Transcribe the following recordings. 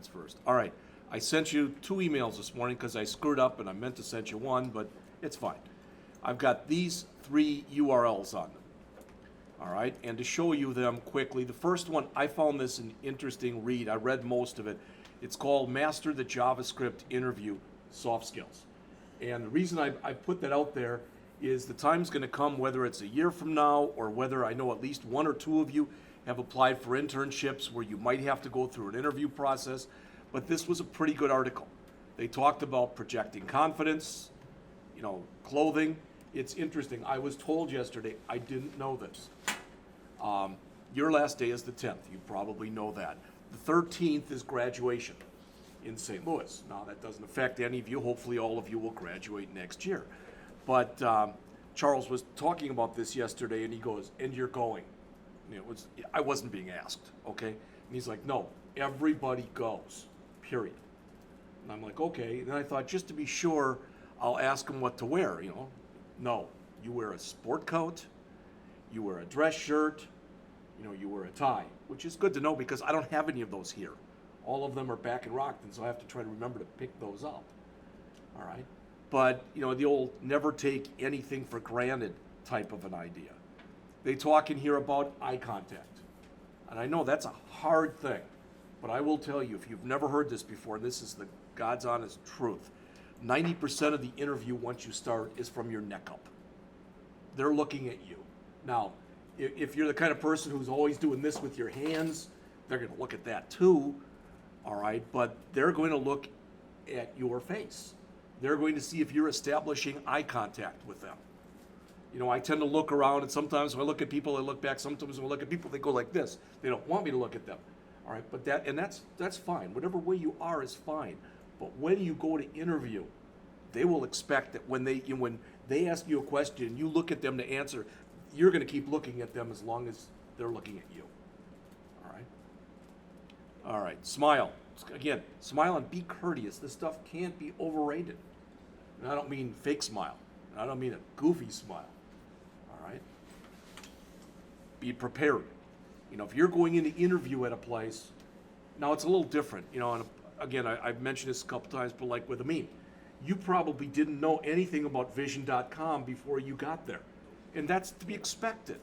minutes first. All right. I sent you 2 emails this morning because I screwed up and I meant to send you 1, but it's fine. I've got these 3 URLs on them. All right, and to show you them quickly, the first one, I found this an interesting read. I read most of it. It's called Master the JavaScript Interview Soft Skills. And the reason I put that out there is the time's going to come, whether it's a year from now or whether I know at least 1 or 2 of you have applied for internships where you might have to go through an interview process. But this was a pretty good article. They talked about projecting confidence, clothing. It's interesting. I was told yesterday, I didn't know this. Your last day is the 10th. You probably know that. The 13th is graduation in St. Louis. Now, that doesn't affect any of you. Hopefully, all of you will graduate next year. But Charles was talking about this yesterday, and he goes, and you're going. I wasn't being asked, okay? And he's like, no, everybody goes, period. And I'm like, okay. And then I thought, just to be sure, I'll ask him what to wear, No, you wear a sport coat, you wear a dress shirt, you wear a tie, which is good to know because I don't have any of those here. All of them are back in Rockton, so I have to try to remember to pick those up. All right? But, the old never take anything for granted type of an idea. They talk in here about eye contact. And I know that's a hard thing, but I will tell you, if you've never heard this before, and this is the God's honest truth, 90% of the interview once you start is from your neck up. They're looking at you. Now, if you're the kind of person who's always doing this with your hands, they're going to look at that too, all right? But they're going to look at your face. They're going to see if you're establishing eye contact with them. I tend to look around, and sometimes when I look at people, I look back. Sometimes when I look at people, they go like this. They don't want me to look at them, all right? But that's fine. Whatever way you are is fine. But when you go to interview, they will expect that when they ask you a question and you look at them to answer, you're going to keep looking at them as long as they're looking at you. All right? All right, smile. Again, smile and be courteous. This stuff can't be overrated. And I don't mean fake smile. And I don't mean a goofy smile. All right? Be prepared. If you're going in to interview at a place, now it's a little different. And again, I've mentioned this a couple times, but like with a meme, you probably didn't know anything about Vision.com before you got there. And that's to be expected,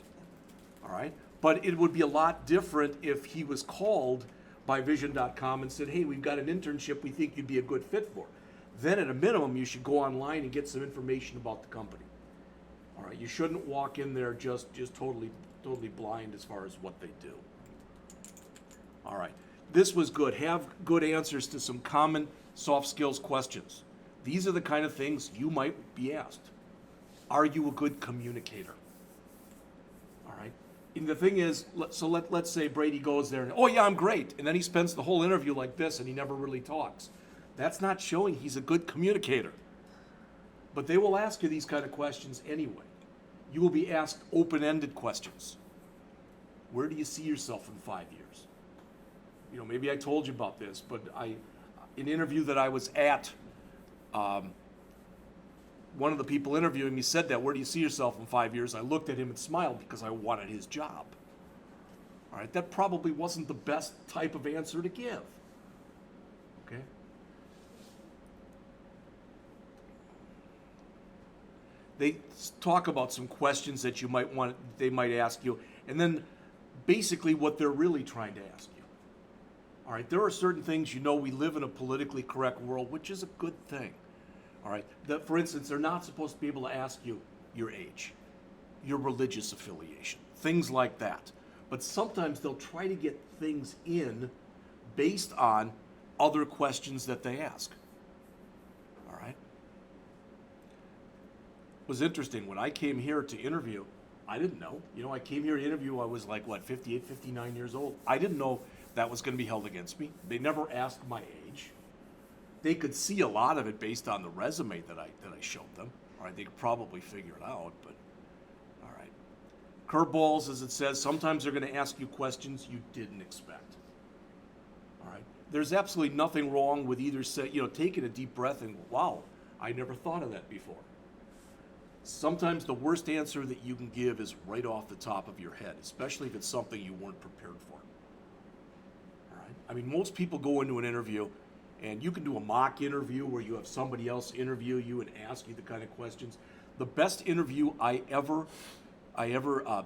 all right? But it would be a lot different if he was called by Vision.com and said, hey, we've got an internship we think you'd be a good fit for. Then at a minimum, you should go online and get some information about the company, all right? You shouldn't walk in there just totally blind as far as what they do. All right, this was good. Have good answers to some common soft skills questions. These are the kind of things you might be asked. Are you a good communicator? All right. And the thing is, let's say Brady goes there and, oh yeah, I'm great. And then he spends the whole interview like this and he never really talks. That's not showing he's a good communicator. But they will ask you these kind of questions anyway. You will be asked open-ended questions. Where do you see yourself in 5 years? Maybe I told you about this, but an interview that I was at, one of the people interviewing me said that, where do you see yourself in 5 years? I looked at him and smiled because I wanted his job. All right, that probably wasn't the best type of answer to give. Okay? They talk about some questions that they might ask you, and then basically what they're really trying to ask you. All right, there are certain things, we live in a politically correct world, which is a good thing. All right, for instance, they're not supposed to be able to ask you your age, your religious affiliation, things like that. But sometimes they'll try to get things in based on other questions that they ask. All right. It was interesting. When I came here to interview, I didn't know. I came here to interview, I was like, 58, 59 years old. I didn't know that was going to be held against me. They never asked my age. They could see a lot of it based on the resume that I showed them. All right, they could probably figure it out, but all right. Curveballs, as it says, sometimes they're going to ask you questions you didn't expect. All right. There's absolutely nothing wrong with either taking a deep breath and, wow, I never thought of that before. Sometimes the worst answer that you can give is right off the top of your head, especially if it's something you weren't prepared for. All right. I mean, most people go into an interview, and you can do a mock interview where you have somebody else interview you and ask you the kind of questions. The best interview I ever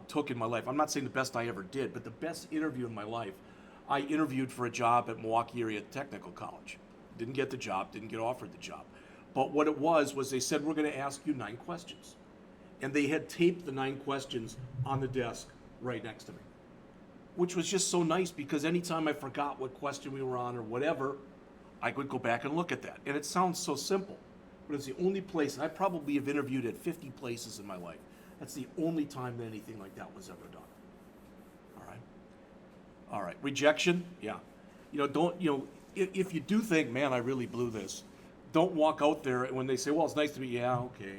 took in my life, I'm not saying the best I ever did, but the best interview in my life, I interviewed for a job at Milwaukee Area Technical College. Didn't get the job, didn't get offered the job. But what it was they said, we're going to ask you 9 questions. And they had taped the 9 questions on the desk right next to me, which was just so nice because anytime I forgot what question we were on or whatever, I could go back and look at that. And it sounds so simple, but it's the only place, and I probably have interviewed at 50 places in my life. That's the only time that anything like that was ever done. All right, rejection, yeah. If you do think, man, I really blew this, don't walk out there when they say, well, it's nice to meet you. Yeah, okay.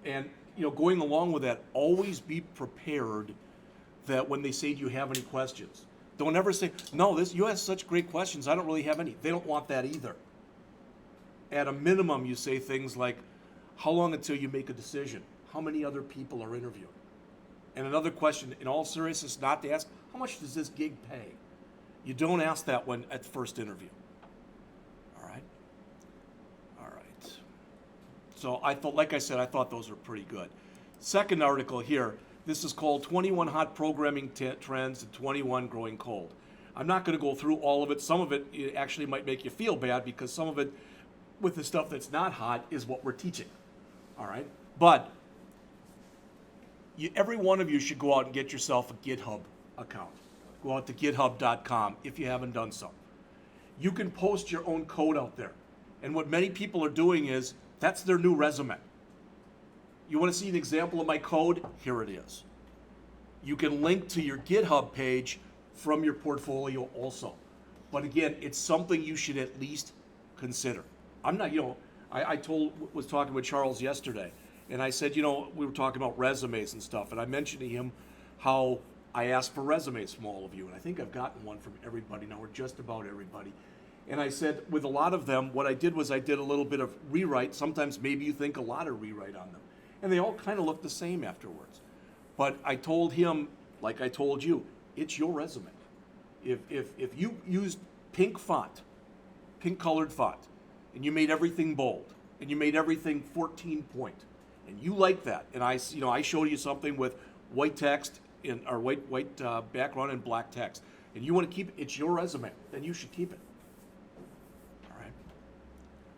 And, going along with that, always be prepared that when they say, do you have any questions? Don't ever say, no, you ask such great questions, I don't really have any. They don't want that either. At a minimum, you say things like, how long until you make a decision? How many other people are interviewing? And another question, in all seriousness, not to ask, how much does this gig pay? You don't ask that one at the first interview. All right? So I thought those were pretty good. Second article here, this is called 21 Hot Programming Trends and 21 Growing Cold. I'm not going to go through all of it. Some of it actually might make you feel bad because some of it with the stuff that's not hot is what we're teaching. All right? But every one of you should go out and get yourself a GitHub account. Go out to github.com if you haven't done so. You can post your own code out there. And what many people are doing is, that's their new resume. You want to see an example of my code? Here it is. You can link to your GitHub page from your portfolio also. But again, it's something you should at least consider. I'm not, I was talking with Charles yesterday, and I said, we were talking about resumes and stuff, and I mentioned to him how I asked for resumes from all of you, and I think I've gotten one from everybody now, or just about everybody. And I said, with a lot of them, what I did was I did a little bit of rewrite. Sometimes maybe you think a lot of rewrite on them. And they all kind of look the same afterwards. But I told him, like I told you, it's your resume. If you used pink font, pink colored font, and you made everything bold, and you made everything 14 point, and you like that, and I showed you something with white text or white background and black text, and you want to keep it, it's your resume, then you should keep it. All right.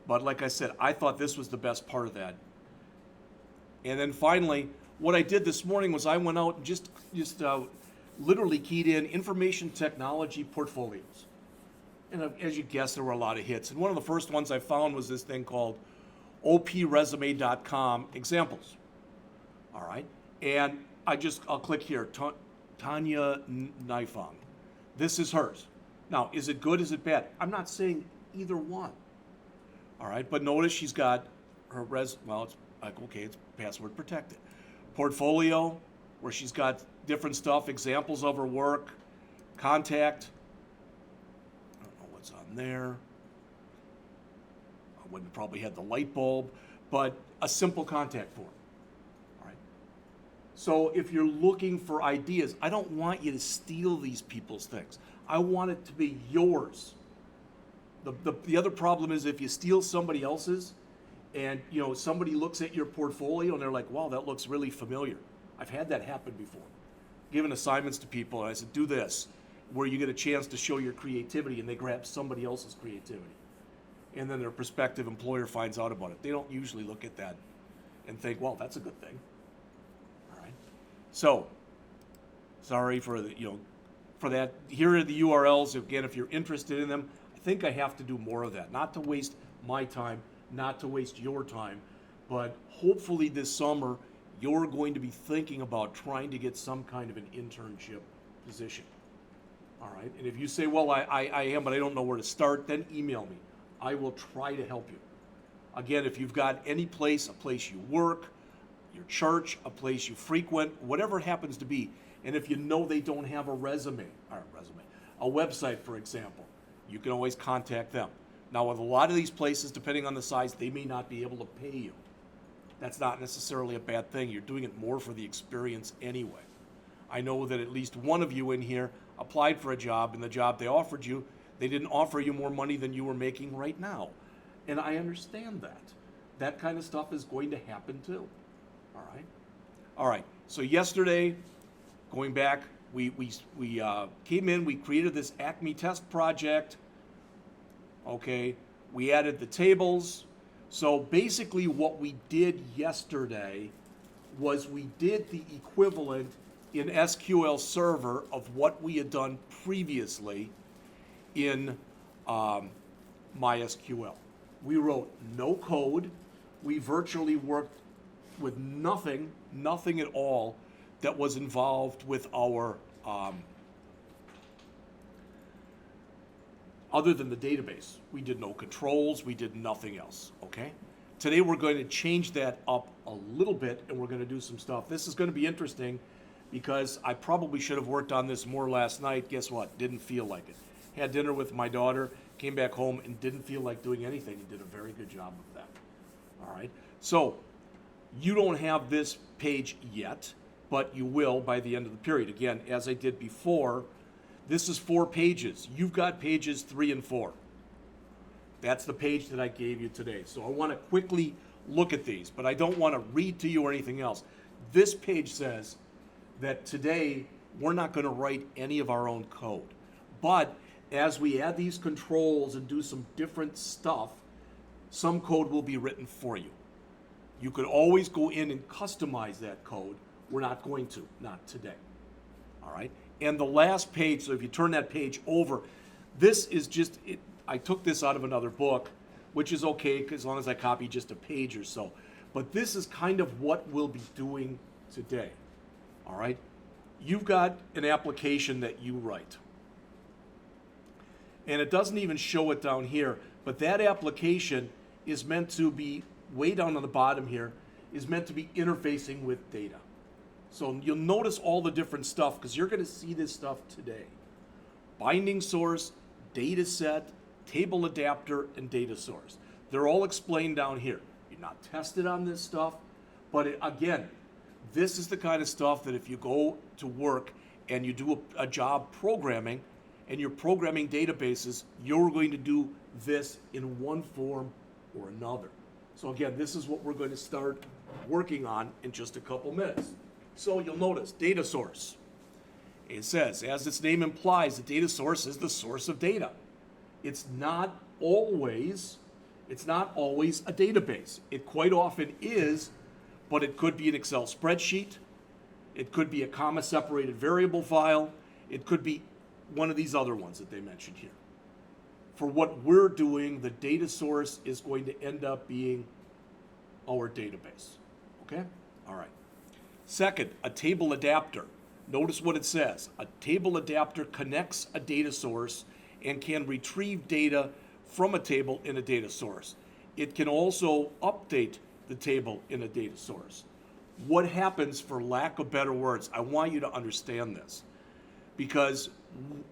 But like I said, I thought this was the best part of that. And then finally, what I did this morning was I went out and just literally keyed in information technology portfolios. And as you guessed, there were a lot of hits. And one of the first ones I found was this thing called opresume.com examples. All right. And I'll click here, Tanya Nifong. This is hers. Now, is it good? Is it bad? I'm not saying either one. All right. But notice she's got her it's password protected. Portfolio, where she's got different stuff, examples of her work, contact. I don't know what's on there. I wouldn't probably had the light bulb, but a simple contact form. All right. So if you're looking for ideas, I don't want you to steal these people's things. I want it to be yours. The other problem is if you steal somebody else's, and somebody looks at your portfolio and they're like, wow, that looks really familiar. I've had that happen before. Given assignments to people, and I said, do this, where you get a chance to show your creativity, and they grab somebody else's creativity. And then their prospective employer finds out about it. They don't usually look at that and think, well, that's a good thing. All right. So, sorry for for that. Here are the URLs. Again, if you're interested in them, I think I have to do more of that. Not to waste my time, not to waste your time, but hopefully this summer you're going to be thinking about trying to get some kind of an internship position. All right, and if you say, well, I am, but I don't know where to start, then email me. I will try to help you. Again, if you've got any place, a place you work, your church, a place you frequent, whatever it happens to be, and if you know they don't have a website, for example, you can always contact them. Now, with a lot of these places, depending on the size, they may not be able to pay you. That's not necessarily a bad thing. You're doing it more for the experience anyway. I know that at least one of you in here, applied for a job, and the job they offered you, they didn't offer you more money than you were making right now. And I understand that. That kind of stuff is going to happen too. All right? All right. So yesterday, going back, we came in, we created this Acme test project. Okay. We added the tables. So basically what we did yesterday was we did the equivalent in SQL Server of what we had done previously in MySQL. We wrote no code. We virtually worked with nothing at all that was involved with our, other than the database. We did no controls, we did nothing else, okay? Today we're going to change that up a little bit and we're going to do some stuff. This is going to be interesting because I probably should have worked on this more last night. Guess what? Didn't feel like it. Had dinner with my daughter, came back home and didn't feel like doing anything. He did a very good job of that. All right? So you don't have this page yet, but you will by the end of the period. Again, as I did before, this is 4 pages. You've got pages 3 and 4. That's the page that I gave you today. So I want to quickly look at these, but I don't want to read to you or anything else. This page says that today we're not going to write any of our own code. But as we add these controls and do some different stuff, some code will be written for you. You could always go in and customize that code. We're not going to, not today. All right? And the last page, so if you turn that page over, this is just, I took this out of another book, which is okay as long as I copy just a page or so. But this is kind of what we'll be doing today. All right? You've got an application that you write. And it doesn't even show it down here, but that application is meant to be, way down on the bottom here, is meant to be interfacing with data. So you'll notice all the different stuff because you're going to see this stuff today. Binding source, data set, table adapter, and data source. They're all explained down here. You're not tested on this stuff, but again, this is the kind of stuff that if you go to work and you do a job programming and you're programming databases, you're going to do this in one form or another. So again, this is what we're going to start working on in just a couple minutes. So you'll notice data source. It says, as its name implies, the data source is the source of data. It's not always a database. It quite often is, but it could be an Excel spreadsheet. It could be a comma-separated variable file. It could be one of these other ones that they mentioned here. For what we're doing, the data source is going to end up being our database. Okay? All right. Second, a table adapter. Notice what it says. A table adapter connects a data source and can retrieve data from a table in a data source. It can also update the table in a data source. What happens, for lack of better words, I want you to understand this, because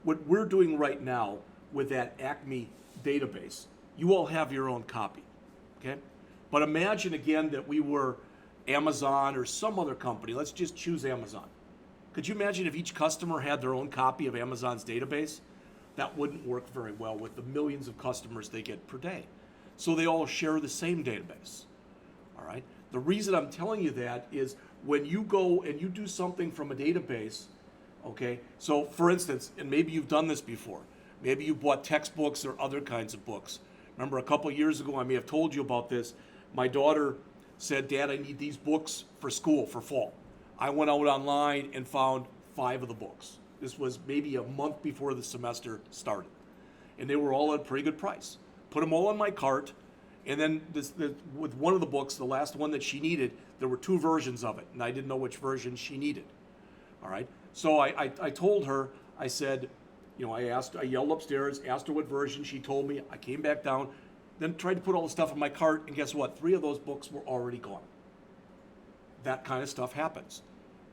what we're doing right now with that Acme database, you all have your own copy, okay? But imagine again that we were Amazon or some other company. Let's just choose Amazon. Could you imagine if each customer had their own copy of Amazon's database? That wouldn't work very well with the millions of customers they get per day. So they all share the same database, all right? The reason I'm telling you that is when you go and you do something from a database, okay? So for instance, and maybe you've done this before, maybe you bought textbooks or other kinds of books. Remember a couple years ago, I may have told you about this, my daughter said, Dad, I need these books for school for fall. I went out online and found 5 of the books. This was maybe a month before the semester started. And they were all at a pretty good price. Put them all in my cart, and then with one of the books, the last one that she needed, there were 2 versions of it, and I didn't know which version she needed. All right? So I told her, I said, you know, I yelled upstairs, asked her what version, she told me, I came back down, then tried to put all the stuff in my cart, and guess what? 3 of those books were already gone. That kind of stuff happens.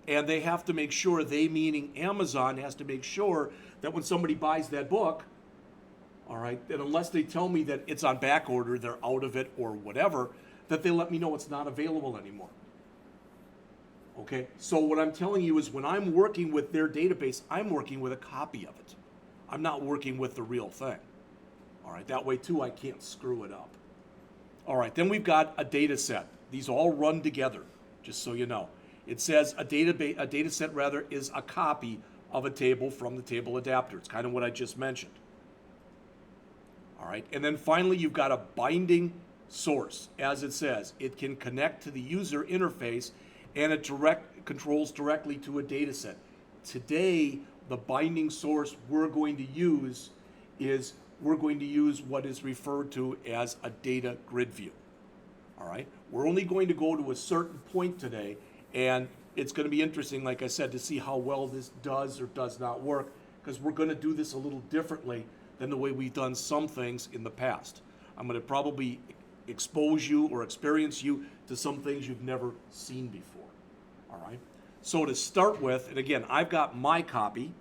And they have to make sure, they meaning Amazon has to make sure that when somebody buys that book, all right, that unless they tell me that it's on back order, they're out of it or whatever, that they let me know it's not available anymore. Okay, so what I'm telling you is when I'm working with their database, I'm working with a copy of it. I'm not working with the real thing. All right, that way too I can't screw it up. All right, then we've got a data set. These all run together, just so you know. It says a data set rather is a copy of a table from the table adapter. It's kind of what I just mentioned. All right, and then finally you've got a binding source. As it says, it can connect to the user interface and it controls directly to a data set. Today, the binding source we're going to use is what is referred to as a data grid view. All right, we're only going to go to a certain point today, and it's going to be interesting, like I said, to see how well this does or does not work, because we're going to do this a little differently than the way we've done some things in the past. I'm going to probably expose you or experience you to some things you've never seen before. All right, so to start with, and again, I've got my copy.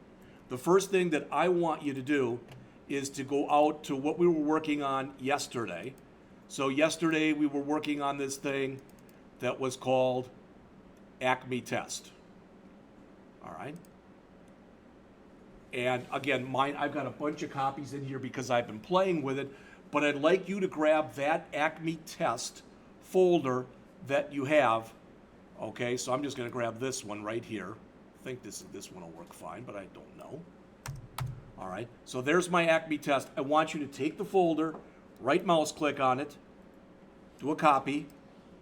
The first thing that I want you to do is to go out to what we were working on yesterday. So yesterday we were working on this thing that was called Acme Test. All right. And again, I've got a bunch of copies in here because I've been playing with it, but I'd like you to grab that Acme Test folder that you have. Okay, so I'm just going to grab this one right here. I think this one will work fine, but I don't know. All right, so there's my Acme Test. I want you to take the folder, right mouse click on it, do a copy,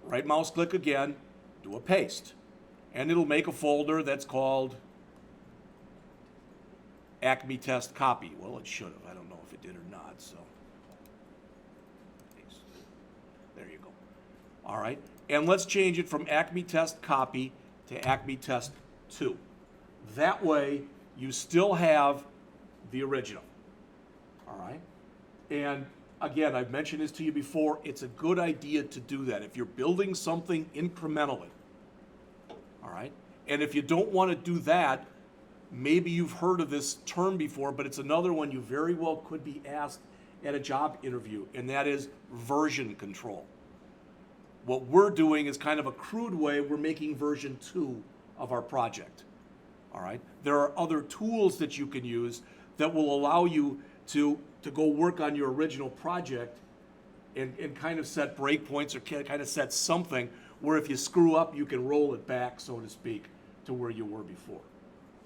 right mouse click again, do a paste. And it'll make a folder that's called Acme Test Copy. Well, it should have. I don't know if it did or not, so. Paste. There you go. All right, and let's change it from Acme Test Copy to Acme Test 2. That way, you still have the original. All right, and again, I've mentioned this to you before, it's a good idea to do that if you're building something incrementally. All right, and if you don't want to do that, maybe you've heard of this term before, but it's another one you very well could be asked at a job interview, and that is version control. What we're doing is kind of a crude way, we're making version 2 of our project. All right, there are other tools that you can use that will allow you to go work on your original project and kind of set breakpoints or kind of set something where if you screw up, you can roll it back, so to speak, to where you were before.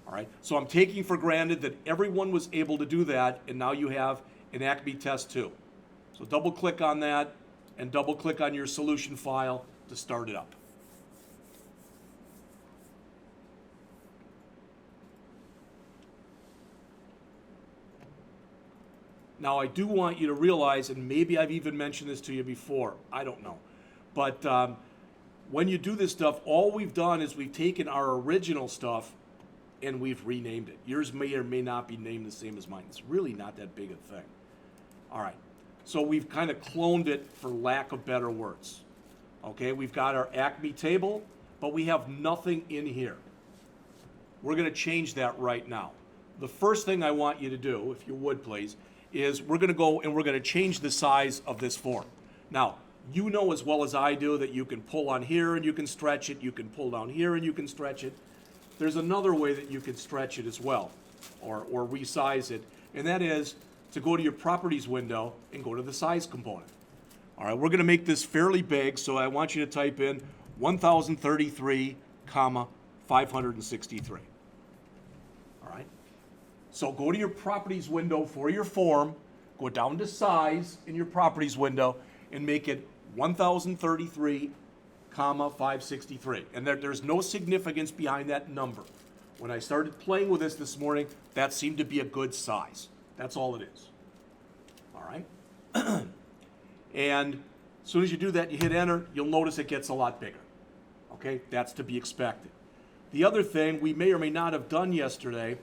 All right, so I'm taking for granted that everyone was able to do that, and now you have an Acme Test 2. So double click on that and double click on your solution file to start it up. Now, I do want you to realize, and maybe I've even mentioned this to you before, I don't know, but when you do this stuff, all we've done is we've taken our original stuff and we've renamed it. Yours may or may not be named the same as mine. It's really not that big a thing. All right, so we've kind of cloned it for lack of better words. Okay, we've got our Acme table, but we have nothing in here. We're going to change that right now. The first thing I want you to do, if you would please, is we're going to go and we're going to change the size of this form. Now, you know as well as I do that you can pull on here and you can stretch it, you can pull down here and you can stretch it. There's another way that you can stretch it as well, or resize it, and that is to go to your properties window and go to the size component. All right, we're going to make this fairly big, so I want you to type in 1033, 563. All right. So go to your properties window for your form, go down to size in your properties window, and make it 1033, 563. And there's no significance behind that number. When I started playing with this morning, that seemed to be a good size. That's all it is. All right? And as soon as you do that, you hit enter, you'll notice it gets a lot bigger. Okay? That's to be expected. The other thing we may or may not have done yesterday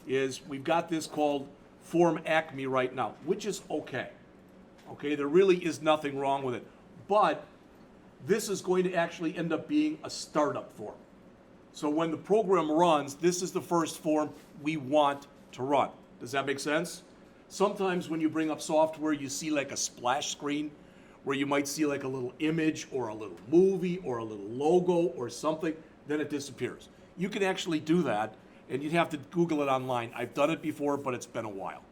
is we've got this called Form Acme right now, which is okay. Okay, there really is nothing wrong with it. But this is going to actually end up being a startup form. So when the program runs, this is the first form we want to run. Does that make sense? Sometimes when you bring up software, you see like a splash screen where you might see like a little image or a little movie or a little logo or something. then it disappears. You can actually do that, and you'd have to Google it online. I've done it before, but it's been a while.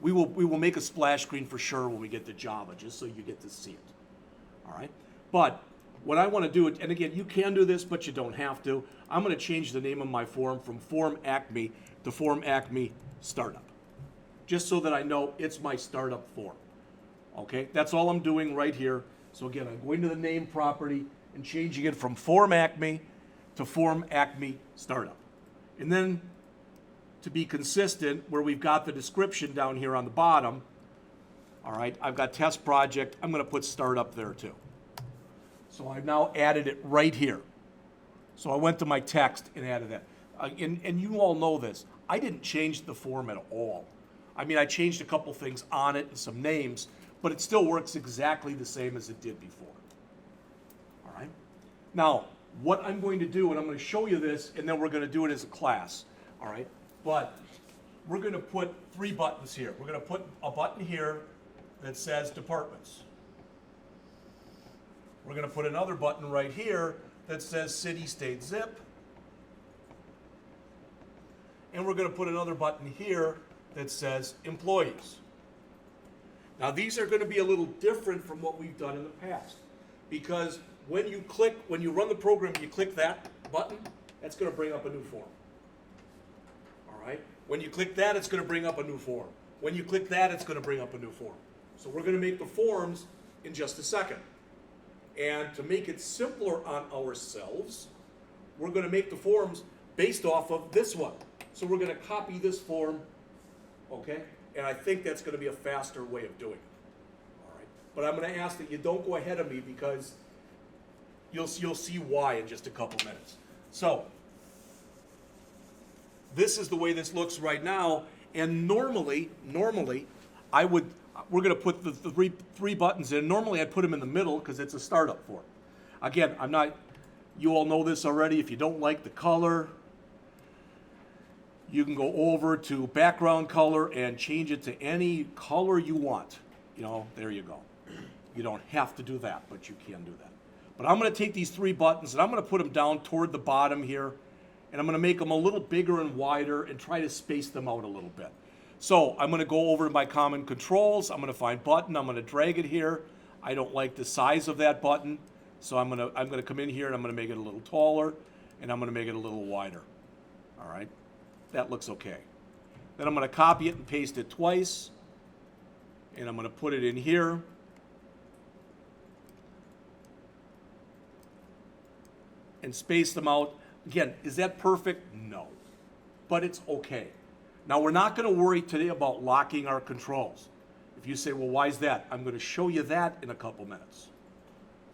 We will make a splash screen for sure when we get to Java, just so you get to see it. All right? But what I want to do, and again, you can do this, but you don't have to. I'm going to change the name of my form from Form Acme to Form Acme Startup, just so that I know it's my startup form. Okay? That's all I'm doing right here. So again, I'm going to the name property and changing it from Form Acme to Form Acme Startup. And then, to be consistent, where we've got the description down here on the bottom, all right, I've got test project, I'm going to put startup there too. So I've now added it right here. So I went to my text and added that. And you all know this. I didn't change the form at all. I mean, I changed a couple things on it and some names, but it still works exactly the same as it did before. All right? Now, what I'm going to do, and I'm going to show you this, and then we're going to do it as a class. All right? But we're going to put 3 buttons here. We're going to put a button here that says departments. We're going to put another button right here that says city, state, zip. And we're going to put another button here that says employees. Now these are going to be a little different from what we've done in the past, because when you run the program, you click that button, that's going to bring up a new form. All right? When you click that, it's going to bring up a new form. When you click that, it's going to bring up a new form. So we're going to make the forms in just a second. And to make it simpler on ourselves, we're going to make the forms based off of this one. So we're going to copy this form, okay? And I think that's going to be a faster way of doing it. All right? But I'm going to ask that you don't go ahead of me, because you'll see why in just a couple minutes. So this is the way this looks right now. And normally, we're going to put the three buttons in. Normally, I'd put them in the middle because it's a startup form. Again, you all know this already. If you don't like the color, you can go over to background color and change it to any color you want. There you go. You don't have to do that, but you can do that. But I'm going to take these 3 buttons and I'm going to put them down toward the bottom here, and I'm going to make them a little bigger and wider and try to space them out a little bit. So I'm going to go over to my common controls. I'm going to find button. I'm going to drag it here. I don't like the size of that button, so I'm going to come in here and I'm going to make it a little taller, and I'm going to make it a little wider. All right, that looks okay. Then I'm going to copy it and paste it twice, and I'm going to put it in here. And space them out. Again, is that perfect? No, but it's okay. Now, we're not going to worry today about locking our controls. If you say, well, why is that? I'm going to show you that in a couple minutes.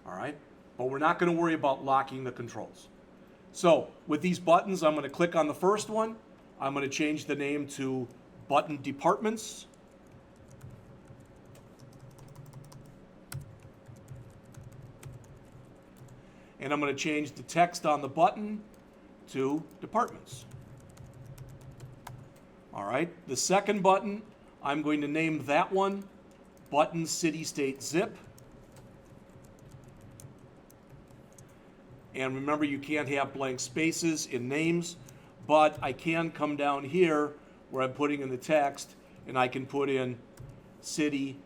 All right? But we're not going to worry about locking the controls. So with these buttons, I'm going to click on the first one. I'm going to change the name to Button Departments. And I'm going to change the text on the button to Departments. All right, the second button, I'm going to name that one Button City State Zip. And remember, you can't have blank spaces in names, but I can come down here where I'm putting in the text, and I can put in city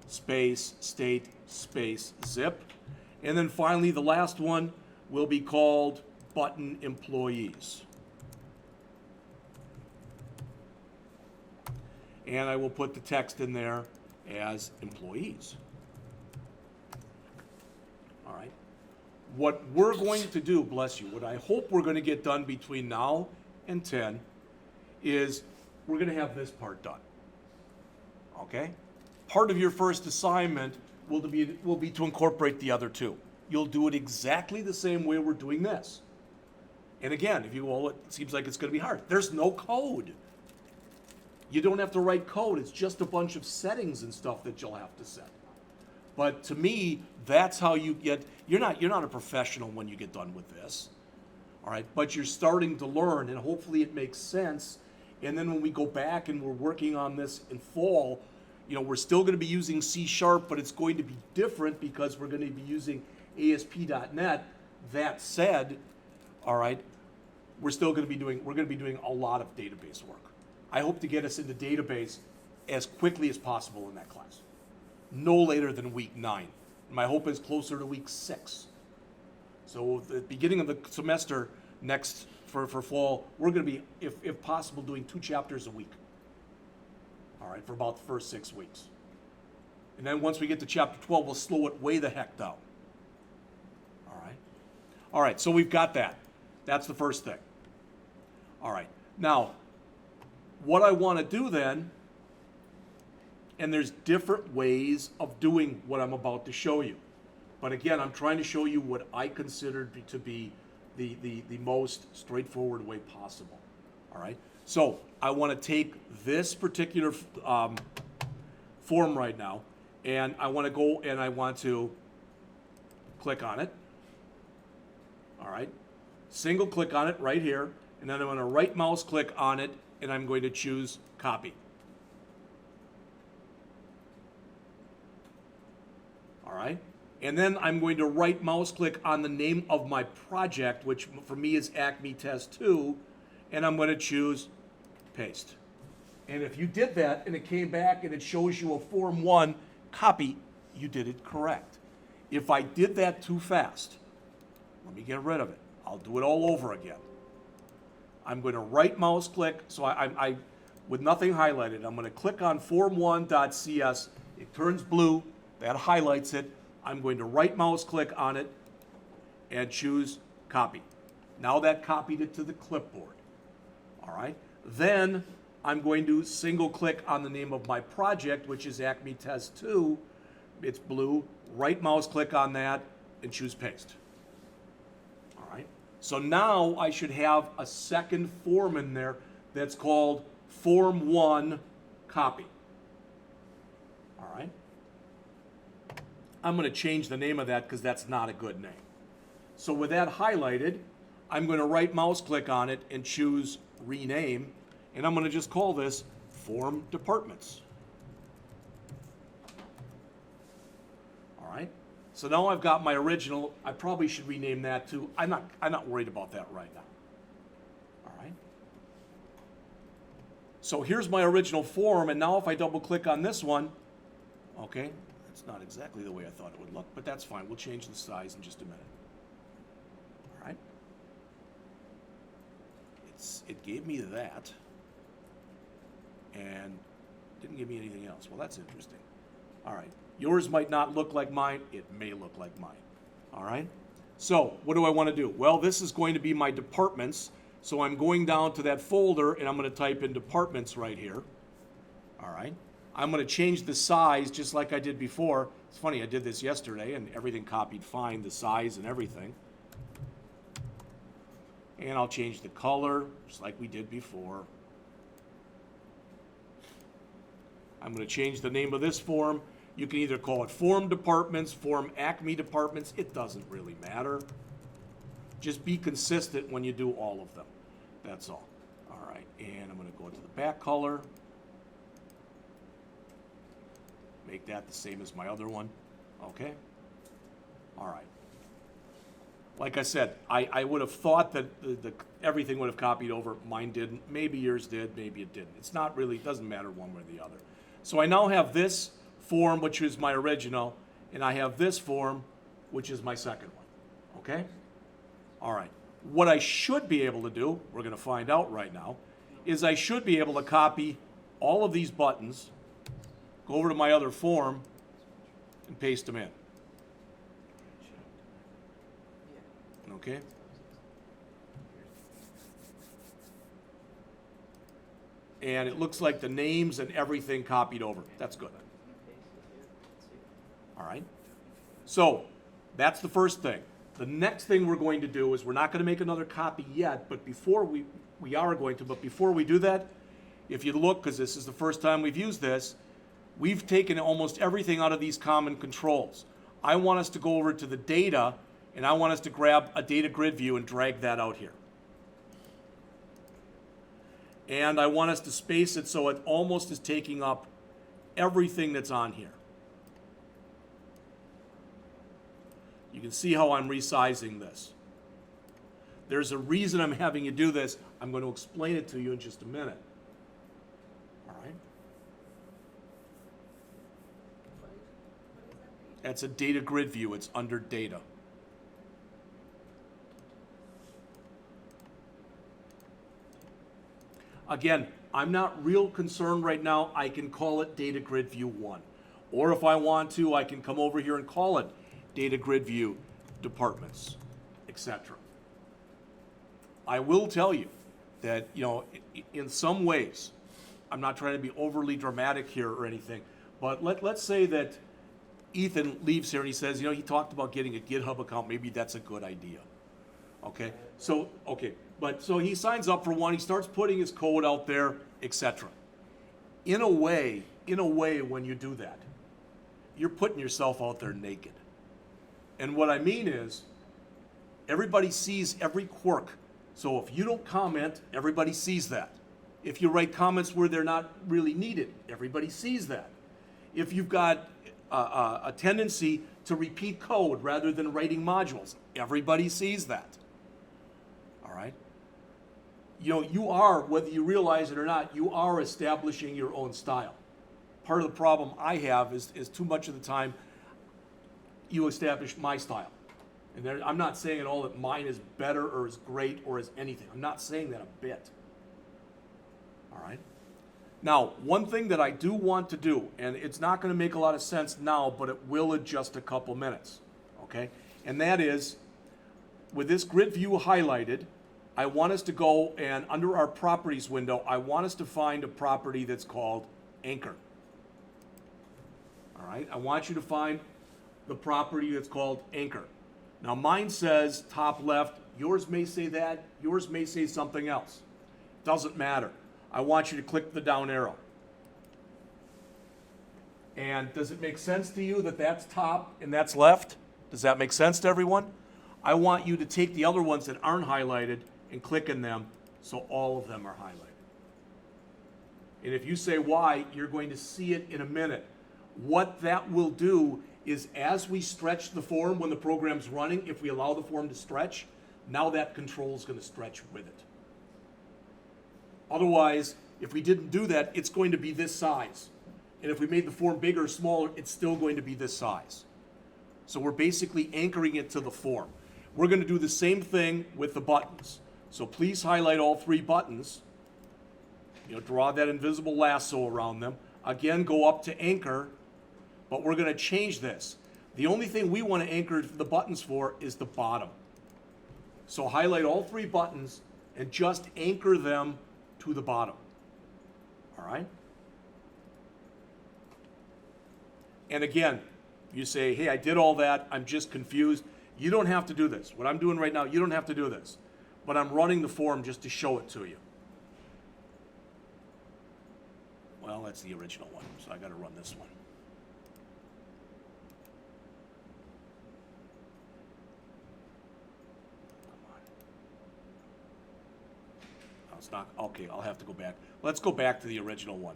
space state space zip. And then finally, the last one will be called Button Employees. And I will put the text in there as employees. All right. What we're going to do, bless you, what I hope we're going to get done between now and 10 is we're going to have this part done. Okay? Part of your first assignment will be to incorporate the other 2. You'll do it exactly the same way we're doing this. And again, if you will, it seems like it's going to be hard. There's no code. You don't have to write code. It's just a bunch of settings and stuff that you'll have to set. But to me, that's how you get, you're not a professional when you get done with this. All right, but you're starting to learn, and hopefully it makes sense. And then when we go back and we're working on this in fall, we're still going to be using C#, but it's going to be different because we're going to be using ASP.NET. That said, all right, we're going to be doing a lot of database work. I hope to get us into database as quickly as possible in that class. No later than week 9. My hope is closer to week 6. So at the beginning of the semester next for fall, we're going to be, if possible, doing 2 chapters a week. All right, for about the first 6 weeks. And then once we get to chapter 12, we'll slow it way the heck down. All right? All right, so we've got that. That's the first thing. All right. Now, what I want to do then, and there's different ways of doing what I'm about to show you. But again, I'm trying to show you what I consider to be the most straightforward way possible. All right? So I want to take this particular form right now, and I want to go and I want to click on it. All right? Single click on it right here, and then I'm going to right mouse click on it, and I'm going to choose copy. All right? And then I'm going to right mouse click on the name of my project, which for me is Acme Test 2, and I'm going to choose paste. And if you did that and it came back and it shows you a Form 1 copy, you did it correct. If I did that too fast, let me get rid of it. I'll do it all over again. I'm going to right mouse click, so I with nothing highlighted, I'm going to click on form1.cs. It turns blue, that highlights it. I'm going to right mouse click on it and choose copy. Now that copied it to the clipboard. All right. Then I'm going to single click on the name of my project, which is Acme Test 2. It's blue. Right mouse click on that and choose paste. All right. So now I should have a second form in there that's called Form 1 Copy. All right. I'm going to change the name of that because that's not a good name. So with that highlighted, I'm going to right mouse click on it and choose rename, and I'm going to just call this Form Departments. All right. So now I've got my original. I probably should rename that too. I'm not worried about that right now. All right. So here's my original form, and now if I double click on this one, okay, it's not exactly the way I thought it would look, but that's fine. We'll change the size in just a minute. All right. It gave me that and didn't give me anything else. Well, that's interesting. All right. Yours might not look like mine. It may look like mine. All right. So what do I want to do? Well, this is going to be my departments. So I'm going down to that folder and I'm going to type in departments right here. All right. I'm going to change the size just like I did before. It's funny, I did this yesterday and everything copied fine, the size and everything. And I'll change the color just like we did before. I'm going to change the name of this form. You can either call it Form Departments, Form Acme Departments. It doesn't really matter. Just be consistent when you do all of them. That's all. All right, and I'm going to go to the back color. Make that the same as my other one. Okay? All right. Like I said, I would have thought that everything would have copied over. Mine didn't. Maybe yours did. Maybe it didn't. It's not really, it doesn't matter one way or the other. So I now have this form, which is my original, and I have this form, which is my second one. Okay? All right. What I should be able to do, we're going to find out right now, is I should be able to copy all of these buttons, go over to my other form, and paste them in. Okay? And it looks like the names and everything copied over. That's good. All right? So, that's the first thing. The next thing we're going to do is we're not going to make another copy yet, but before we are going to, but before we do that, if you look, because this is the first time we've used this, we've taken almost everything out of these common controls. I want us to go over to the data, and I want us to grab a data grid view and drag that out here. And I want us to space it so it almost is taking up everything that's on here. You can see how I'm resizing this. There's a reason I'm having you do this. I'm going to explain it to you in just a minute. All right? That's a data grid view. It's under data. Again, I'm not real concerned right now. I can call it data grid view 1. Or if I want to, I can come over here and call it data grid view departments, etc. I will tell you that, in some ways, I'm not trying to be overly dramatic here or anything, but let's say that Ethan leaves here and he says, he talked about getting a GitHub account. Maybe that's a good idea. Okay, so he signs up for one. He starts putting his code out there, etc. In a way, when you do that, you're putting yourself out there naked. And what I mean is, everybody sees every quirk. So if you don't comment, everybody sees that. If you write comments where they're not really needed, everybody sees that. If you've got a tendency to repeat code rather than writing modules, everybody sees that. All right? You are, whether you realize it or not, you are establishing your own style. Part of the problem I have is too much of the time you establish my style. And I'm not saying at all that mine is better or is great or is anything. I'm not saying that a bit. All right? Now, one thing that I do want to do, and it's not going to make a lot of sense now, but it will in just a couple minutes, okay? And that is, with this grid view highlighted, I want us to go and under our properties window, I want us to find a property that's called anchor. All right? I want you to find the property that's called anchor. Now, mine says top left. Yours may say that. Yours may say something else. Doesn't matter. I want you to click the down arrow. And does it make sense to you that that's top and that's left? Does that make sense to everyone? I want you to take the other ones that aren't highlighted and click in them so all of them are highlighted. And if you say why, you're going to see it in a minute. What that will do is as we stretch the form when the program's running, if we allow the form to stretch, now that control is going to stretch with it. Otherwise, if we didn't do that, it's going to be this size. And if we made the form bigger or smaller, it's still going to be this size. So we're basically anchoring it to the form. We're going to do the same thing with the buttons. So please highlight all 3 buttons. Draw that invisible lasso around them. Again, go up to anchor, but we're going to change this. The only thing we want to anchor the buttons for is the bottom. So highlight all 3 buttons and just anchor them to the bottom. All right? And again, you say, hey, I did all that. I'm just confused. You don't have to do this. What I'm doing right now, you don't have to do this. But I'm running the form just to show it to you. Well, that's the original one, so I got to run this one. Come on. No, it's not. Okay, I'll have to go back. Let's go back to the original one.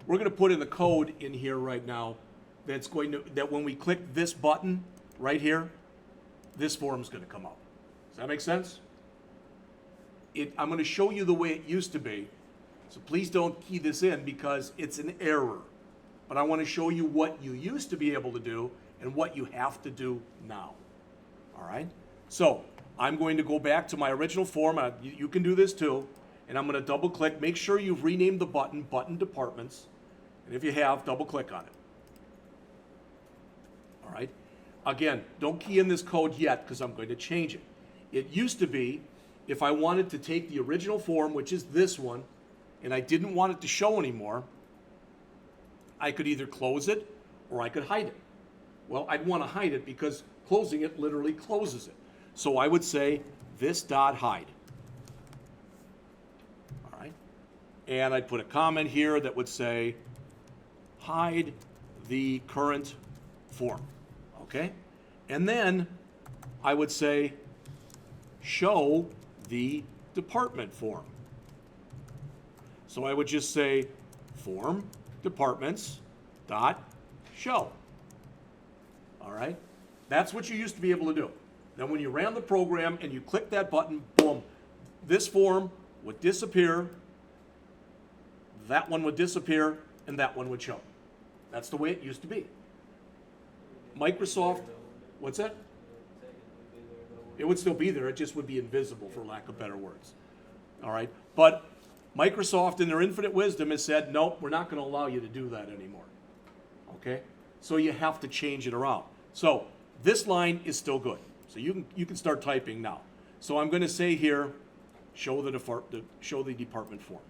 We're going to put in the code in here right now that when we click this button right here, this form is going to come up. Does that make sense? I'm going to show you the way it used to be. So please don't key this in because it's an error. But I want to show you what you used to be able to do and what you have to do now. All right? So I'm going to go back to my original form. You can do this too. And I'm going to double click. Make sure you've renamed the button departments. And if you have, double click on it. All right? Again, don't key in this code yet because I'm going to change it. It used to be if I wanted to take the original form, which is this one, and I didn't want it to show anymore, I could either close it or I could hide it. Well, I'd want to hide it because closing it literally closes it. So I would say this dot hide. All right? And I'd put a comment here that would say hide the current form. Okay? And then I would say show the department form. So I would just say form departments dot show. All right? That's what you used to be able to do. Then when you ran the program and you click that button, boom, this form would disappear, that one would disappear, and that one would show. That's the way it used to be. Microsoft, what's that? It would still be there, it just would be invisible, for lack of better words. All right, but Microsoft in their infinite wisdom has said, nope, we're not going to allow you to do that anymore. Okay, so you have to change it around. So this line is still good. So you can start typing now. So I'm going to say here, show the department form.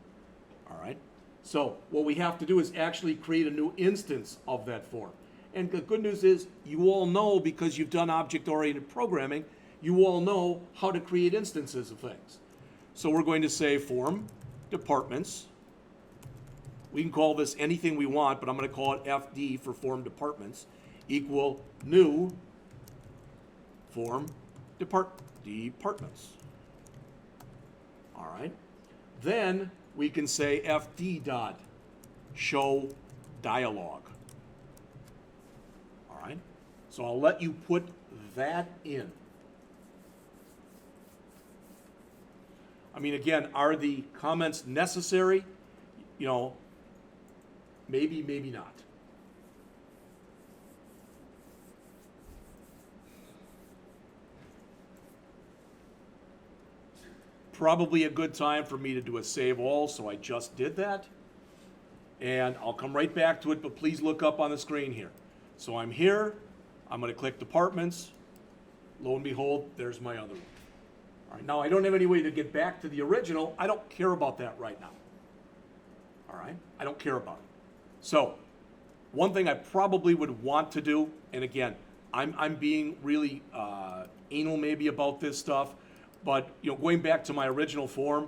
All right. So what we have to do is actually create a new instance of that form. And the good news is you all know, because you've done object-oriented programming, you all know how to create instances of things. So we're going to say form departments. We can call this anything we want, but I'm going to call it FD for form departments equal new form departments. All right. Then we can say FD dot show dialog. All right. So I'll let you put that in. I mean, again, are the comments necessary? You know, maybe, maybe not. Probably a good time for me to do a save all, so I just did that. And I'll come right back to it, but please look up on the screen here. So I'm here, I'm going to click departments. Lo and behold, there's my other one. All right, now I don't have any way to get back to the original. I don't care about that right now. All right, I don't care about it. So one thing I probably would want to do, and again, I'm being really anal maybe about this stuff, but you know, going back to my original form,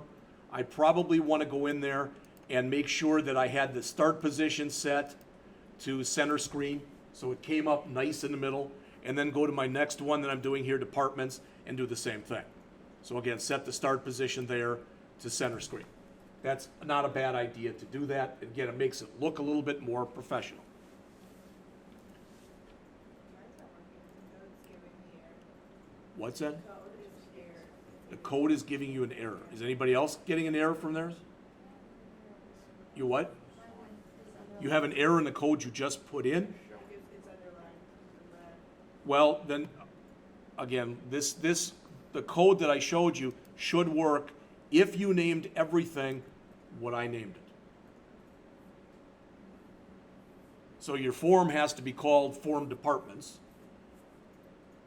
I probably want to go in there and make sure that I had the start position set to center screen, so it came up nice in the middle, and then go to my next one that I'm doing here, departments, and do the same thing. So again, set the start position there to center screen. That's not a bad idea to do that. Again, it makes it look a little bit more professional. What's that? The code is giving you an error. Is anybody else getting an error from theirs? You what? You have an error in the code you just put in? Well, then, again, the code that I showed you should work if you named everything what I named it. So your form has to be called form departments.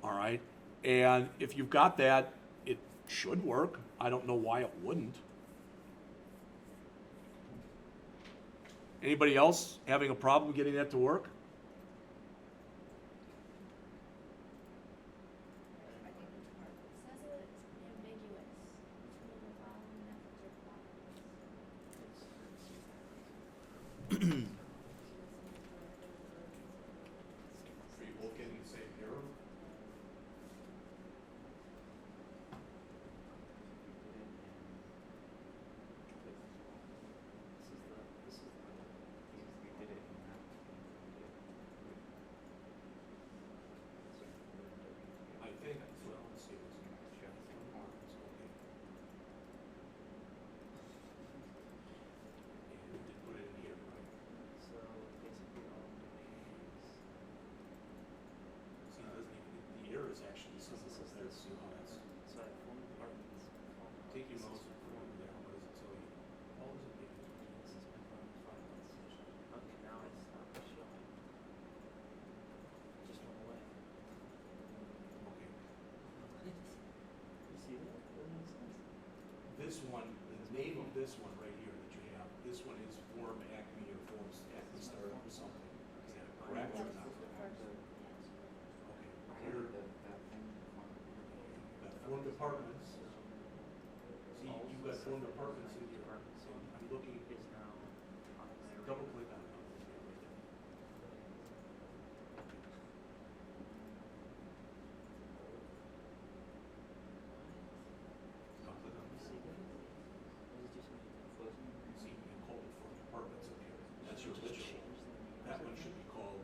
All right? And if you've got that, it should work. I don't know why it wouldn't. Anybody else having a problem getting that to work? Are you both getting the same error? I think so. Let's see. And we did put it in here, right? So basically all See, it doesn't even, the error is actually something This is there. this See how that's. so I have form departments. Take your mouse and form it down. What does it tell you? All does it mean? This is my form departments. Okay, now it's not showing. It just went away. Okay. You see that? Doesn't make sense. This one, the name of this one right here that you have, this one is Form Acme or Form Acme Star or something. Is that correct or not? Okay. Here, got form departments. See, you've got form departments in here. So I'm looking, Is now on there. double click on it. Now click on You this. see that? Or is it just me frozen? See, you can call it form departments in here. That's your Just original. change the name. That one should be called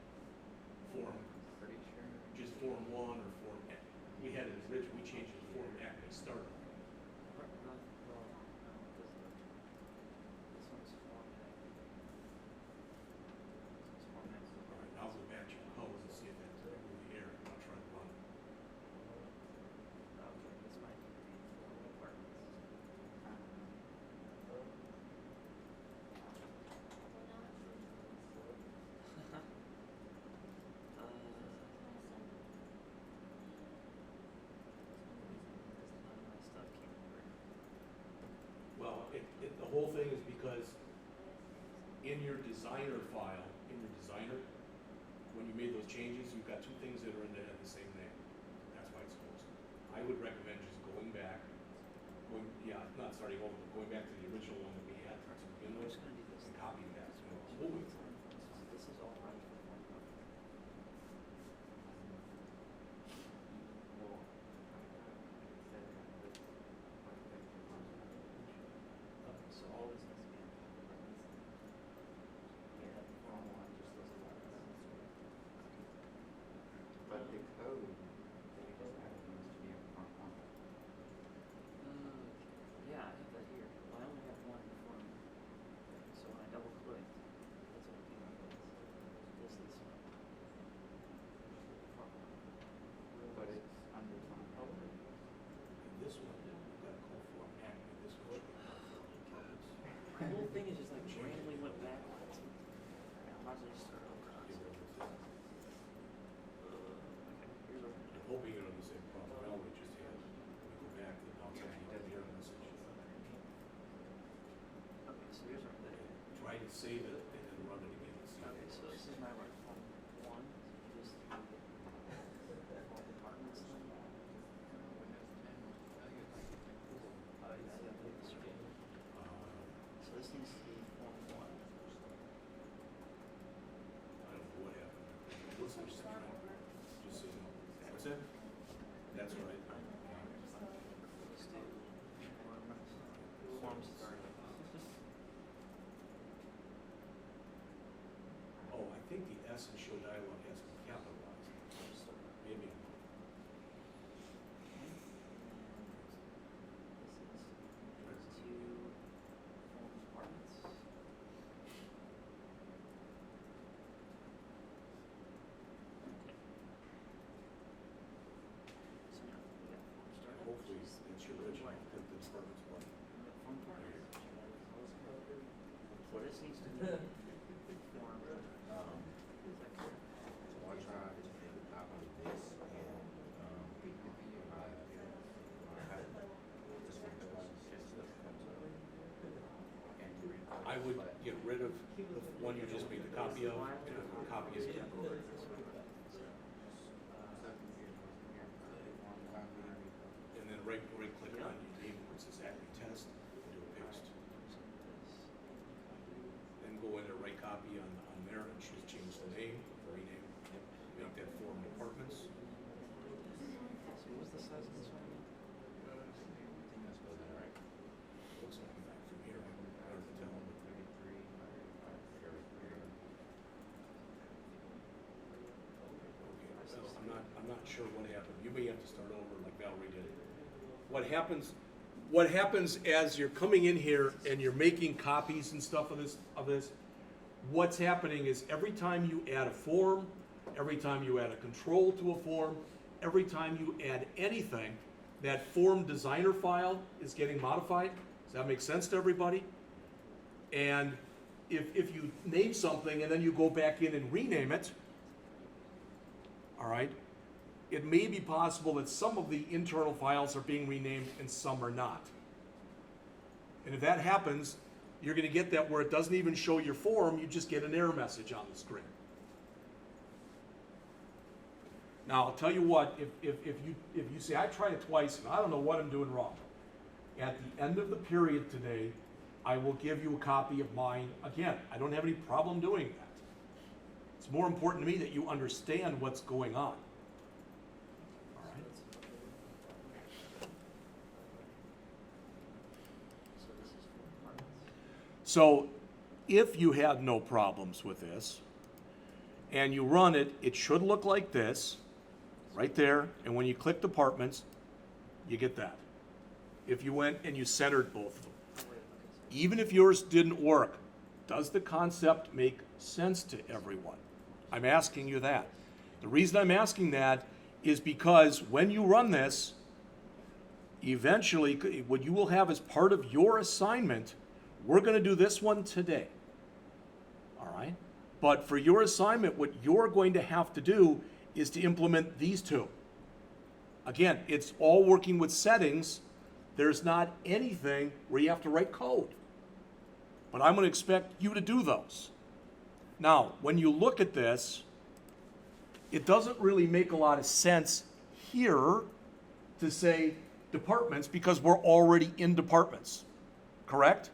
form, Pretty sure. just form 1 or form, we had it originally whole thing is because in your designer file, in your designer, when you made those changes, you've got two things that are in there at the same name. That's why it's closed. I would recommend just going back, not starting over, but going back to the original one that we had to begin I'm with just gonna do this. and copying that. Moving forward. This is all right. So all this needs to be. Yeah, form one, just those lines. But the code that you just added needs to be in front one. Yeah, I have that here. Well, I only have one form. So when I double click, that's what it came up with. This one. Form one. But it's under front color. And this one, you've got to call for an act, and this one should be called for apartments. The whole thing is just like randomly went backwards. Might as well just start over. Get rid of this. Okay, here's our. I'm hoping you don't have the same problem Valerie just had. We go back to the outside the error message. Okay, so here's our thing. Try to save it and then run it again and see. if Okay, it so works. this is my right form one. So you just do all departments then. Oh, yeah, I gotta put this right. So this needs to be form one. I don't know what happened. Listen, just so you know. What's that? That's right. Let's do form start. Oh, I think the S in show dialog has been capitalized. Maybe. This is two form departments. So now we got form startup. Hopefully, it's your original, put the department's one. We got form partners. So this needs to be form. Is that correct? So I tried to make a copy of this and, I had this one twice, just so it comes up. And you read it. I would get rid of the one you just made the copy of, and I would copy it again. One copy. And then right click on your name where it says active test, and do a paste. Then go in and right copy on there and just change the name, rename, make that form departments. So what's the size of this one? I think that's about that, right? Looks like that from here, hard to tell. 33, 33. Okay, so I'm not sure what happened. You may have to start over like Valerie did. What happens as you're coming in here and you're making copies and stuff of this, what's happening is every time you add a form, every time you add a control to a form, every time you add anything, that form designer file is getting modified. Does that make sense to everybody? And if you name something and then you go back in and rename it, all right, it may be possible that some of the internal files are being renamed and some are not. And if that happens, you're going to get that where it doesn't even show your form, you just get an error message on the screen. Now, I'll tell you what, if you say, I tried it twice and I don't know what I'm doing wrong, at the end of the period today, I will give you a copy of mine. Again, I don't have any problem doing that. It's more important to me that you understand what's going on. All right? So this is form departments. So if you had no problems with this and you run it, it should look like this, right there. And when you click departments, you get that. If you went and you centered both of them. Even if yours didn't work, does the concept make sense to everyone? I'm asking you that. The reason I'm asking that is because when you run this, eventually, what you will have as part of your assignment, we're going to do this one today. All right? But for your assignment, what you're going to have to do is to implement these two. Again, it's all working with settings. There's not anything where you have to write code. but I'm gonna expect you to do those. Now, when you look at this, it doesn't really make a lot of sense here to say departments because we're already in departments, correct?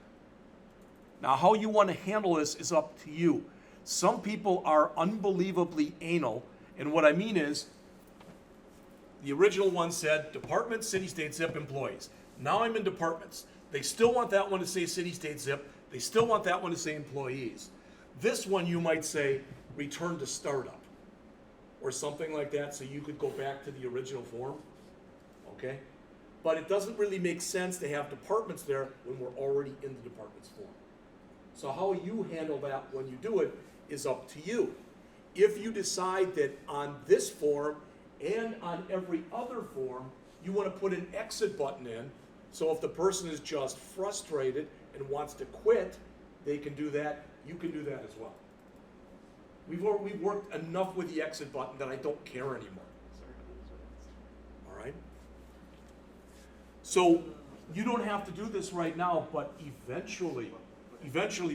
Now, how you want to handle this is up to you. Some people are unbelievably anal, and what I mean is, the original one said department, city, state, zip, employees. Now I'm in departments. They still want that one to say city, state, zip. They still want that one to say employees. This one you might say return to startup or something like that, so you could go back to the original form, okay? But it doesn't really make sense to have departments there when we're already in the department's form. So how you handle that when you do it is up to you. If you decide that on this form and on every other form, you want to put an exit button in, so if the person is just frustrated and wants to quit, they can do that. You can do that as well. We've worked enough with the exit button that I don't care anymore. All right? So you don't have to do this right now, but eventually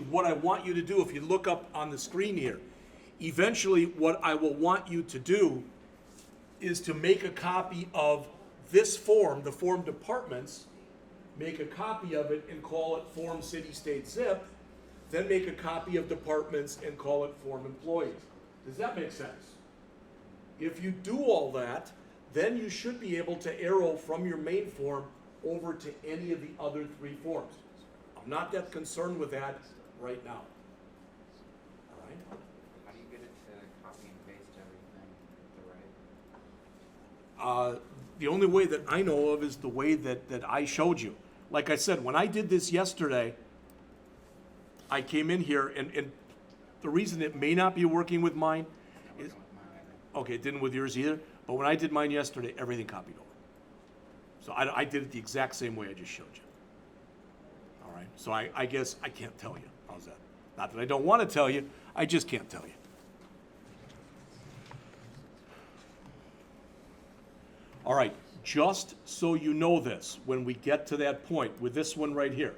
what I want you to do, if you look up on the screen here, eventually what I will want you to do is to make a copy of this form, the form departments, make a copy of it and call it form city, state, zip, then make a copy of departments and call it form employees. Does that make sense? If you do all that, then you should be able to arrow from your main form over to any of the other three forms. I'm not that concerned with that right now. All right? How do you get it to copy and paste everything to right? The only way that I know of is the way that I showed you. Like I said, when I did this yesterday, I came in here, and the reason it may not be working with mine is, okay, it didn't with yours either, but when I did mine yesterday, everything copied over. So I did it the exact same way I just showed you. All right, so I guess I can't tell you. How's that? Not that I don't want to tell you, I just can't tell you. All right, just so you know this, when we get to that point with this one right here,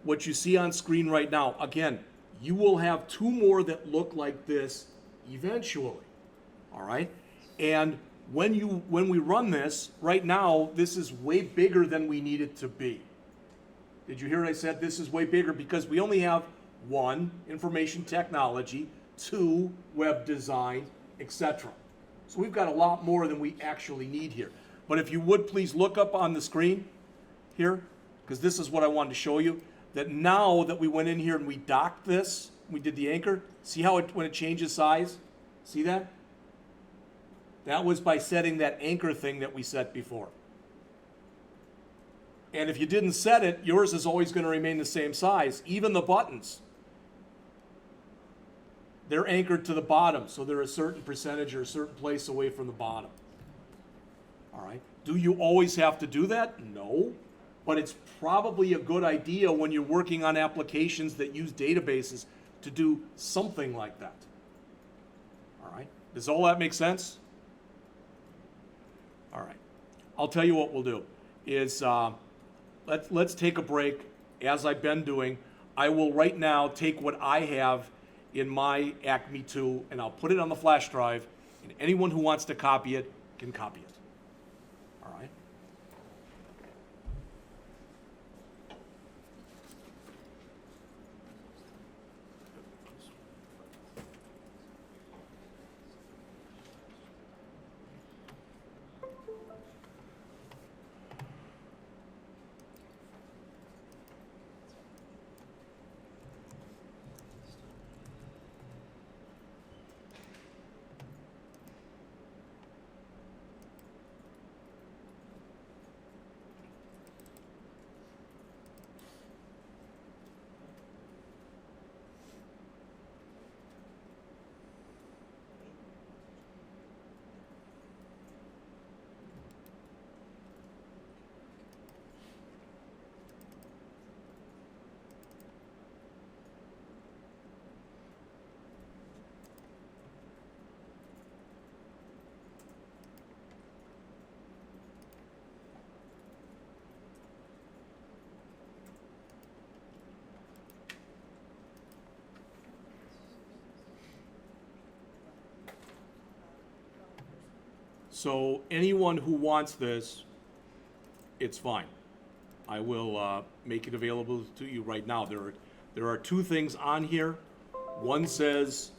what you see on screen right now, again, you will have two more that look like this eventually, all right? And when we run this, right now, this is way bigger than we need it to be. Did you hear what I said? This is way bigger because we only have 1, information technology, 2, web design, etc. So we've got a lot more than we actually need here. But if you would please look up on the screen here, because this is what I wanted to show you, that now that we went in here and we docked this, we did the anchor, see how when it changes size? See that? That was by setting that anchor thing that we set before. And if you didn't set it, yours is always going to remain the same size. Even the buttons, they're anchored to the bottom, so they're a certain percentage or a certain place away from the bottom. All right. Do you always have to do that? No. But it's probably a good idea when you're working on applications that use databases to do something like that. All right. Does all that make sense? All right. I'll tell you what we'll do is let's take a break. As I've been doing, I will right now take what I have in my Acme 2 and I'll put it on the flash drive, and anyone who wants to copy it can copy it. All right. So anyone who wants this, it's fine. I will make it available to you right now. There are two things on here. One says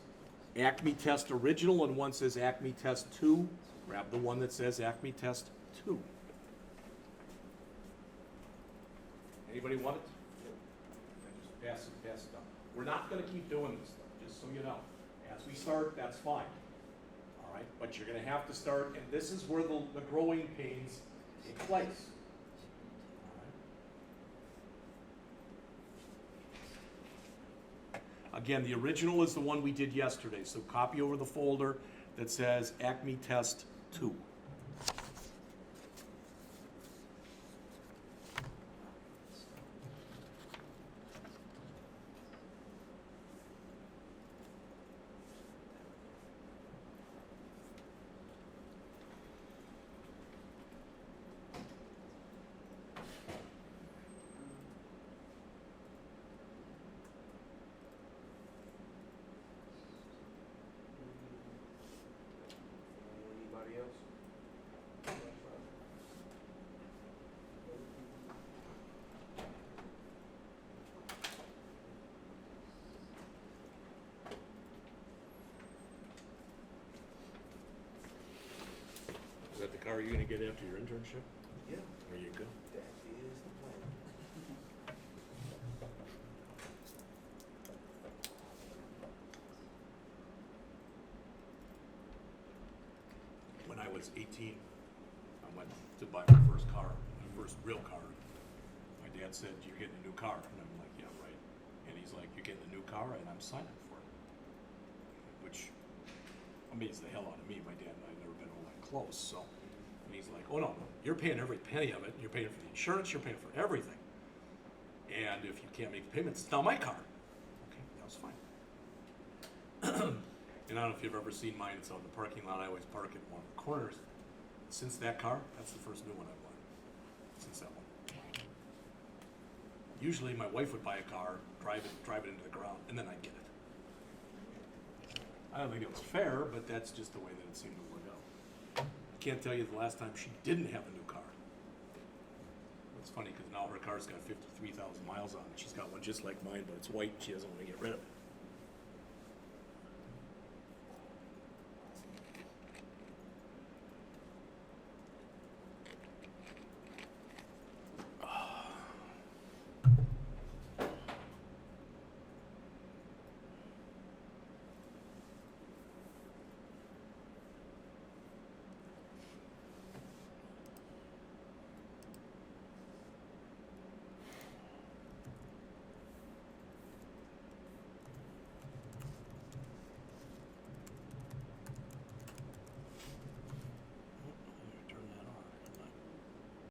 Acme Test Original and one says Acme Test 2. Grab the one that says Acme Test 2. Anybody want it? Then just pass it down. We're not gonna keep doing this stuff, just so you know. As we start, that's fine. All right, but you're gonna have to start, and this is where the growing pains take place. Again, the original is the one we did yesterday, so copy over the folder that says Acme Test 2. Anybody else? Is that the car you're gonna get after your internship? Yeah, There you go. that is the plan. When I was 18, I went to buy my first car, my first real car. My dad said, "You're getting a new car," and I'm like, "Yeah, right." And he's like, "You're getting a new car," and I'm signing for it, which amazed the hell out of me. My dad and I have never been all that close, so. And he's like, "Oh no, you're paying every penny of it. You're paying for the insurance. You're paying for everything. And if you can't make the payments, it's not my car." Okay, that was fine. And I don't know if you've ever seen mine. It's out in the parking lot. I always park it in one of the corners. Since that car, that's the first new one I bought. Since that one. Usually my wife would buy a car, drive it into the ground, and then I'd get it. I don't think it was fair, but that's just the way that it seemed to work out. I can't tell you the last time she didn't have a new car. It's funny because now her car's got 53,000 miles on it. She's got one just like mine, but it's white. She doesn't want to get rid of it.